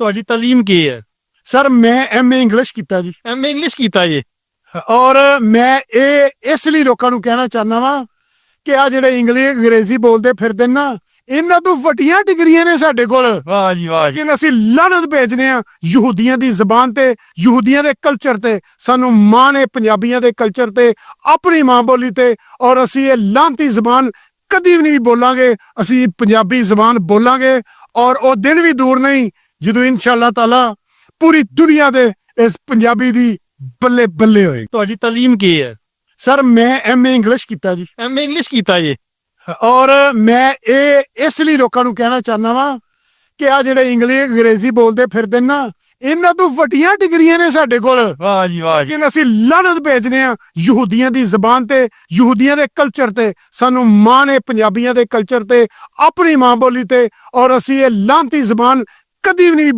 ਤੁਹਾਡੀ ਤਾਲੀਮ ਕੀ ਹੈ? ਸਰ ਮੈਂ ਐਮਏ ਇੰਗਲਿਸ਼ ਕੀਤਾ ਜੀ ਐਮਏ ਇੰਗਲਿਸ਼ ਕੀਤਾ ਜੀ। ਔਰ ਮੈਂ ਇਹ ਇਸ ਲਈ ਲੋਕਾਂ ਨੂੰ ਕਹਿਣਾ ਚਾਹੁੰਦਾ ਵਾਂ ਕਿ ਆ ਜਿਹੜੇ ਅੰਗਰੇਜ਼ੀ ਬੋਲਦੇ ਫਿਰਦੇ ਨਾ, ਇਹਨਾਂ ਤੋਂ ਵੱਡੀਆਂ ਡਿਗਰੀਆਂ ਨੇ ਸਾਡੇ ਕੋਲ। ਵਾਹ ਜੀ ਵਾਹ ਜੀ। ਲੇਕਿਨ ਅਸੀਂ ਲਾਨਤ ਭੇਜਦੇ ਆ ਯਹੂਦੀਆਂ ਦੀ ਜ਼ਬਾਨ ਤੇ, ਯਹੂਦੀਆਂ ਦੇ ਕਲਚਰ ਤੇ। ਸਾਨੂੰ ਮਾਣ ਹੈ ਪੰਜਾਬੀਆਂ ਦੇ ਕਲਚਰ ਤੇ, ਆਪਣੀ ਮਾਂ ਬੋਲੀ ਤੇ। ਔਰ ਅਸੀਂ ਇਹ ਲਾਂਤੀ ਜ਼ਬਾਨ ਕਦੀ ਵੀ ਨਹੀਂ ਬੋਲਾਂਗੇ। ਅਸੀਂ ਪੰਜਾਬੀ ਜ਼ਬਾਨ ਬੋਲਾਂਗੇ ਔਰ ਉਹ ਦਿਨ ਵੀ ਦੂਰ ਨਹੀਂ ਜਦੋਂ ਇਨਸ਼ਾਅੱਲਾ ਤਾਲਾ ਪੂਰੀ ਦੁਨੀਆ ਦੇ ਇਸ ਪੰਜਾਬੀ ਦੀ ਬੱਲੇ ਬੱਲੇ ਹੋਏ। ਤੁਹਾਡੀ ਤਾਲੀਮ ਕੀ ਹੈ? ਸਰ ਮੈਂ ਐਮਏ ਇੰਗਲਿਸ਼ ਕੀਤਾ ਜੀ ਐਮਏ ਇੰਗਲਿਸ਼ ਕੀਤਾ ਜੀ। ਔਰ ਮੈਂ ਇਹ ਇਸ ਲਈ ਲੋਕਾਂ ਨੂੰ ਕਹਿਣਾ ਚਾਹੁੰਦਾ ਵਾਂ ਕਿ ਆ ਜਿਹੜੇ ਅੰਗਰੇਜ਼ੀ ਬੋਲਦੇ ਫਿਰਦੇ ਨਾ, ਇਹਨਾਂ ਤੋਂ ਵੱਡੀਆਂ ਡਿਗਰੀਆਂ ਨੇ ਸਾਡੇ ਕੋਲ। ਵਾਹ ਜੀ ਵਾਹ ਜੀ। ਲੇਕਿਨ ਅਸੀਂ ਲਾਨਤ ਭੇਜਦੇ ਆ ਯਹੂਦੀਆਂ ਦੀ ਜ਼ਬਾਨ ਤੇ, ਯਹੂਦੀਆਂ ਦੇ ਕਲਚਰ ਤੇ। ਸਾਨੂੰ ਮਾਣ ਹੈ ਪੰਜਾਬੀਆਂ ਦੇ ਕਲਚਰ ਤੇ, ਆਪਣੀ ਮਾਂ ਬੋਲੀ ਤੇ। ਔਰ ਅਸੀਂ ਇਹ ਲਾਂਤੀ ਜ਼ਬਾਨ ਕਦੀ ਵੀ ਨਹੀਂ